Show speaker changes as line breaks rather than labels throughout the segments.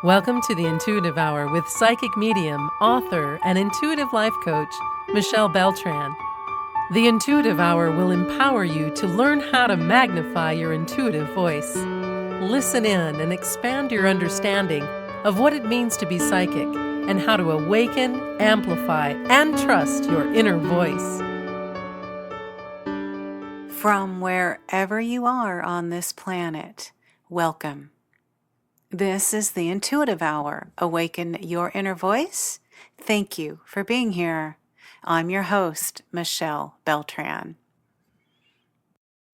Welcome to the Intuitive Hour with psychic medium, author, and intuitive life coach, MICHELLEI Beltran. The Intuitive Hour will empower you to learn how to magnify your intuitive voice. Listen in and expand your understanding of what it means to be psychic and how to awaken, amplify, and trust your inner voice.
From wherever you are on this planet, welcome. This is the Intuitive Hour. Awaken your inner voice. Thank you for being here. I'm your host, MICHELLEI Beltran.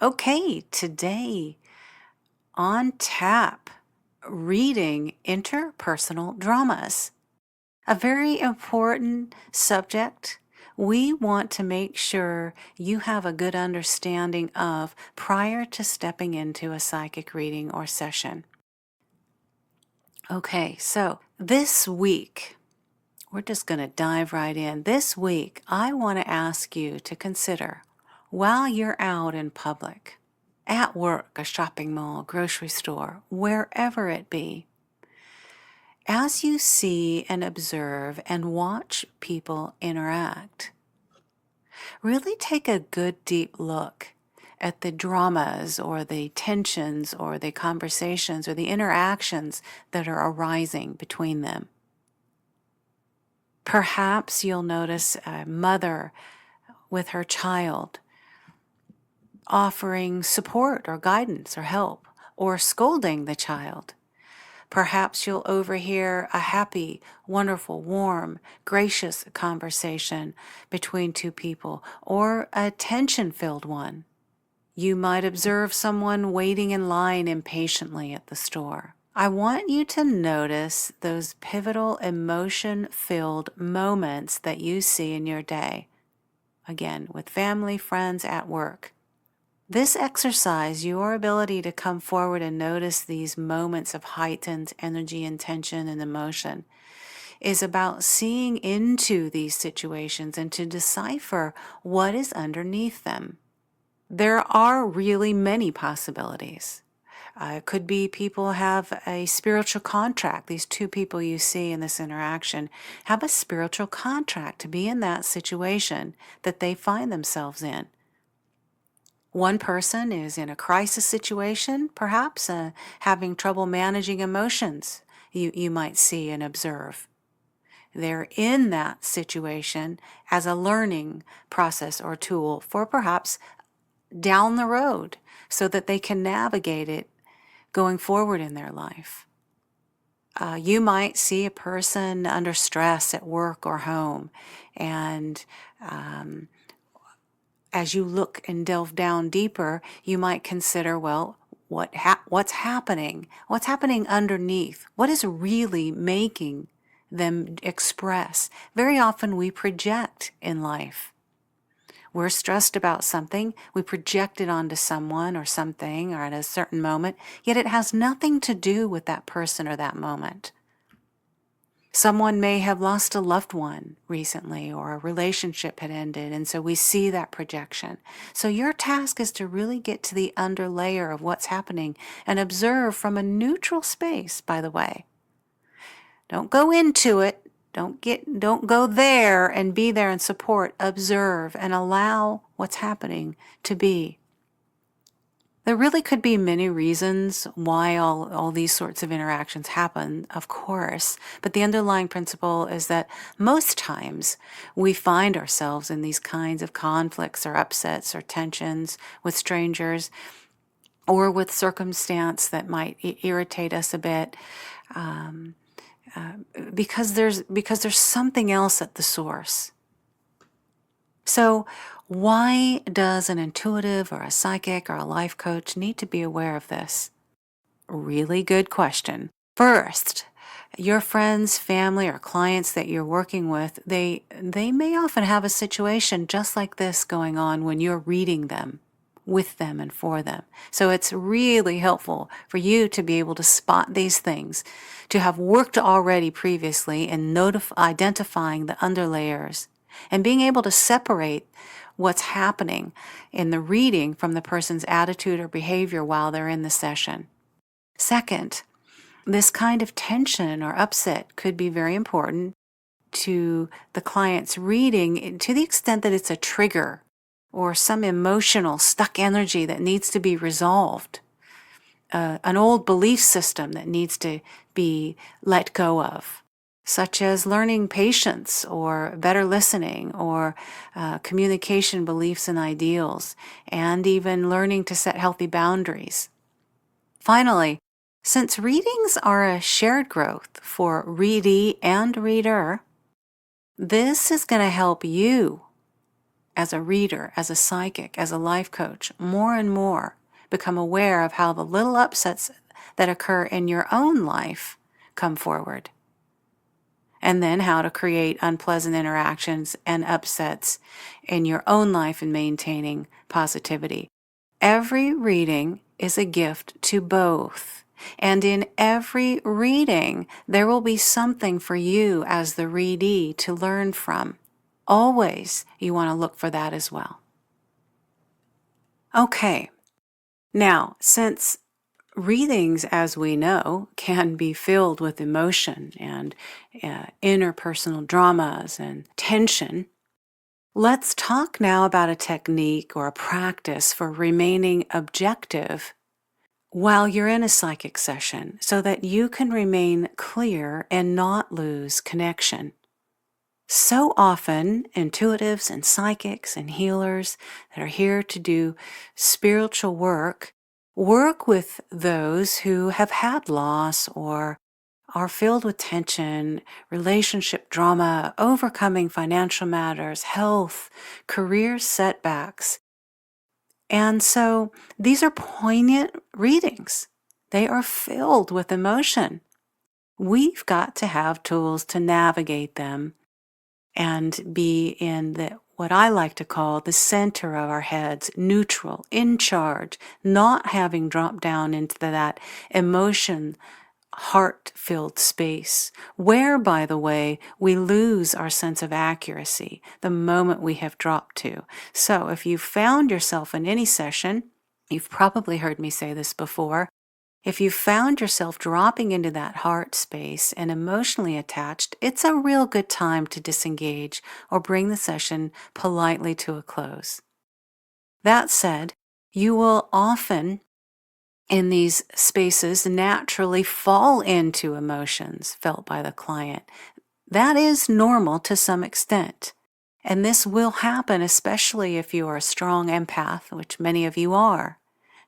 Okay, today on tap, reading interpersonal dramas. A very important subject we want to make sure you have a good understanding of prior to stepping into a psychic reading or session. Okay, so this week, we're just going to dive right in. This week, I want to ask you to consider, while you're out in public, at work, a shopping mall, grocery store, wherever it be, as you see and observe and watch people interact, really take a good deep look at the dramas or the tensions or the conversations or the interactions that are arising between them. Perhaps you'll notice a mother with her child offering support or guidance or help, or scolding the child. Perhaps you'll overhear a happy, wonderful, warm, gracious conversation between two people, or a tension-filled one. You might observe someone waiting in line impatiently at the store. I want you to notice those pivotal, emotion-filled moments that you see in your day. Again, with family, friends, at work. This exercise, your ability to come forward and notice these moments of heightened energy and tension and emotion, is about seeing into these situations and to decipher what is underneath them. There are really many possibilities. It could be people have a spiritual contract. These two people you see in this interaction have a spiritual contract to be in that situation that they find themselves in. One person is in a crisis situation, perhaps having trouble managing emotions, you might see and observe. They're in that situation as a learning process or tool for perhaps down the road so that they can navigate it going forward in their life. You might see a person under stress at work or home, and as you look and delve down deeper, you might consider, well, what's happening? What's happening underneath? What is really making them express? Very often we project in life. We're stressed about something, we project it onto someone or something or at a certain moment, yet it has nothing to do with that person or that moment. Someone may have lost a loved one recently, or a relationship had ended, and so we see that projection. So your task is to really get to the underlayer of what's happening and observe from a neutral space, by the way. Don't go into it. Don't go there and be there and support. Observe and allow what's happening to be. There really could be many reasons why all these sorts of interactions happen, of course, but the underlying principle is that most times we find ourselves in these kinds of conflicts or upsets or tensions with strangers or with circumstance that might irritate us a bit, because there's something else at the source. So why does an intuitive or a psychic or a life coach need to be aware of this? Really good question. First, your friends, family, or clients that you're working with, they may often have a situation just like this going on when you're reading them, with them and for them. So it's really helpful for you to be able to spot these things, to have worked already previously in identifying the underlayers and being able to separate what's happening in the reading from the person's attitude or behavior while they're in the session. Second, This kind of tension or upset could be very important to the client's reading to the extent that it's a trigger or some emotional stuck energy that needs to be resolved, an old belief system that needs to be let go of, such as learning patience or better listening or communication beliefs and ideals, and even learning to set healthy boundaries. Finally, since readings are a shared growth for readee and reader, this is going to help you as a reader, as a psychic, as a life coach, more and more become aware of how the little upsets that occur in your own life come forward. And then how to create unpleasant interactions and upsets in your own life and maintaining positivity. Every reading is a gift to both. And in every reading, there will be something for you as the readee to learn from. Always, you want to look for that as well. Okay, now, since readings, as we know, can be filled with emotion and interpersonal dramas and tension, let's talk now about a technique or a practice for remaining objective while you're in a psychic session so that you can remain clear and not lose connection. So often, intuitives and psychics and healers that are here to do spiritual work with those who have had loss or are filled with tension, relationship drama, overcoming financial matters, health, career setbacks. And so these are poignant readings. They are filled with emotion. We've got to have tools to navigate them and be in what I like to call the center of our heads, neutral, in charge, not having dropped down into that emotion, heart-filled space, where, by the way, we lose our sense of accuracy the moment we have dropped to. So if you've found yourself in any session, you've probably heard me say this before, if you found yourself dropping into that heart space and emotionally attached, it's a real good time to disengage or bring the session politely to a close. That said, you will often, in these spaces, naturally fall into emotions felt by the client. That is normal to some extent. And this will happen especially if you are a strong empath, which many of you are,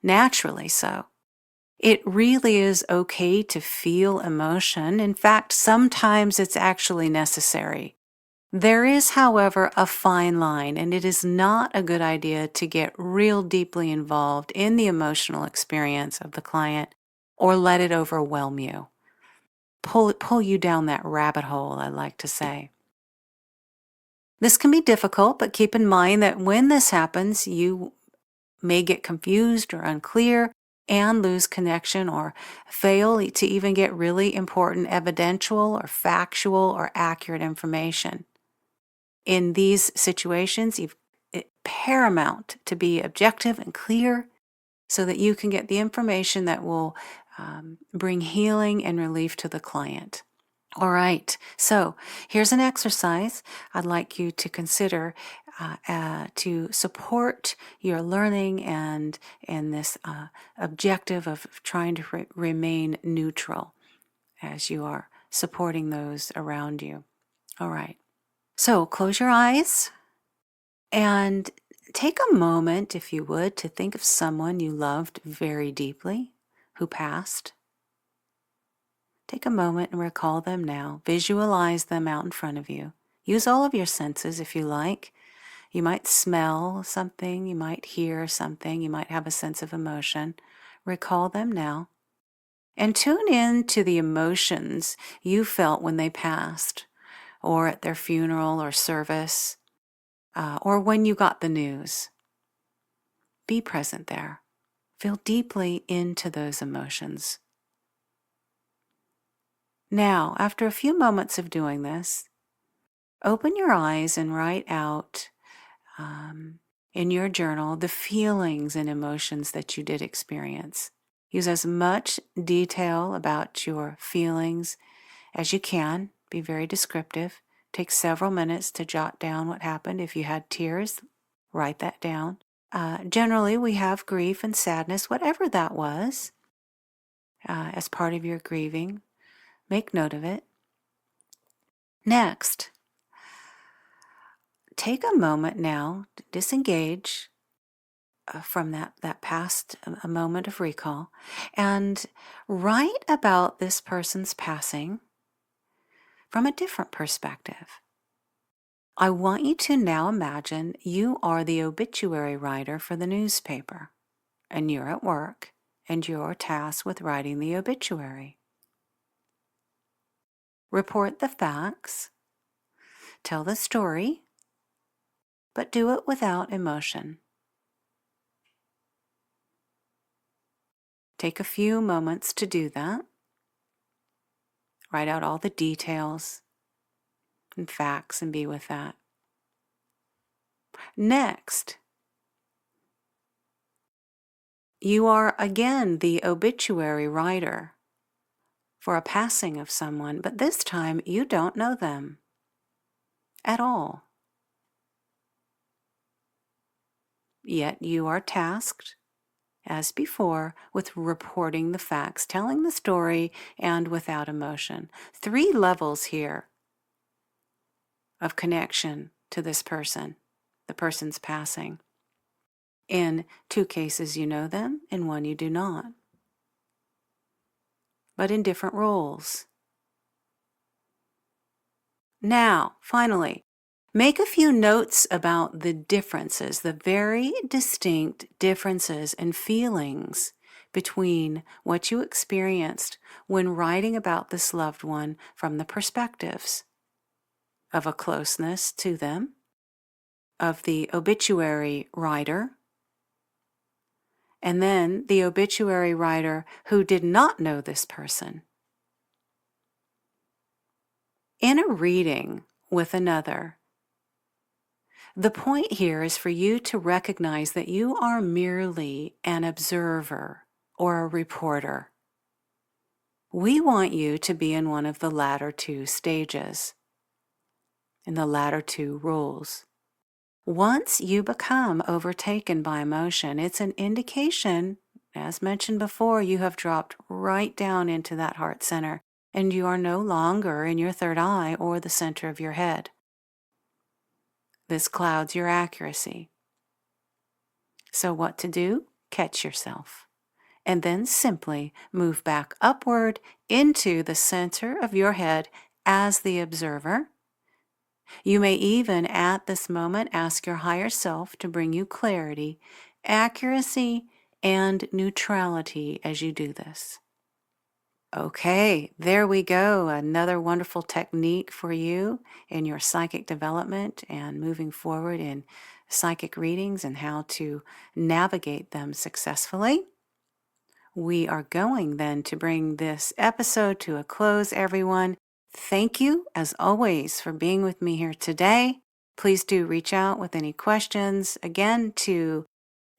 naturally so. It really is okay to feel emotion. In fact, sometimes it's actually necessary. There is, however, a fine line, and it is not a good idea to get real deeply involved in the emotional experience of the client or let it overwhelm you. Pull you down that rabbit hole, I like to say. This can be difficult, but keep in mind that when this happens, you may get confused or unclear and lose connection or fail to even get really important evidential or factual or accurate information. In these situations, it's paramount to be objective and clear so that you can get the information that will bring healing and relief to the client. All right, so here's an exercise I'd like you to consider to support your learning and this objective of trying to remain neutral as you are supporting those around you. All right, so close your eyes and take a moment, if you would, to think of someone you loved very deeply who passed. Take a moment and recall them now. Visualize them out in front of you. Use all of your senses if you like. You might smell something, you might hear something, you might have a sense of emotion. Recall them now. And tune in to the emotions you felt when they passed, or at their funeral or service, or when you got the news. Be present there. Feel deeply into those emotions. Now, after a few moments of doing this, open your eyes and write out in your journal the feelings and emotions that you did experience. Use as much detail about your feelings as you can. Be very descriptive. Take several minutes to jot down what happened. If you had tears, write that down. Generally, we have grief and sadness, whatever that was, as part of your grieving. Make note of it. Next, take a moment now to disengage from that past a moment of recall and write about this person's passing from a different perspective. I want you to now imagine you are the obituary writer for the newspaper, and you're at work, and you're tasked with writing the obituary. Report the facts, tell the story, but do it without emotion. Take a few moments to do that. Write out all the details and facts and be with that. Next, you are again the obituary writer for a passing of someone, but this time you don't know them at all. Yet you are tasked, as before, with reporting the facts, telling the story, and without emotion. 3 levels here of connection to this person, the person's passing. In 2 cases you know them, in 1 you do not, but in different roles. Now, finally, make a few notes about the differences, the very distinct differences and feelings between what you experienced when writing about this loved one from the perspectives of a closeness to them, of the obituary writer, and then the obituary writer who did not know this person. In a reading with another, the point here is for you to recognize that you are merely an observer or a reporter. We want you to be in one of the latter 2 stages, in the latter 2 roles. Once you become overtaken by emotion, it's an indication, as mentioned before, you have dropped right down into that heart center, and you are no longer in your third eye or the center of your head. This clouds your accuracy. So what to do? Catch yourself, and then simply move back upward into the center of your head as the observer. You may even at this moment ask your higher self to bring you clarity, accuracy, and neutrality as you do this. Okay, there we go. Another wonderful technique for you in your psychic development and moving forward in psychic readings and how to navigate them successfully. We are going then to bring this episode to a close, everyone. Thank you, as always, for being with me here today. Please do reach out with any questions, again, to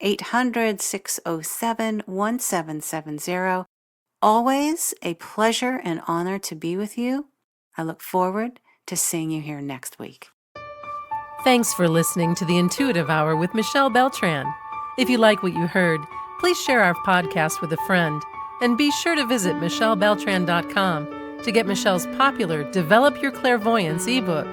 800-607-1770. Always a pleasure and honor to be with you. I look forward to seeing you here next week.
Thanks for listening to the Intuitive Hour with Michelle Beltran. If you like what you heard, please share our podcast with a friend. And be sure to visit michellebeltran.com to get Michelle's popular Develop Your Clairvoyance ebook.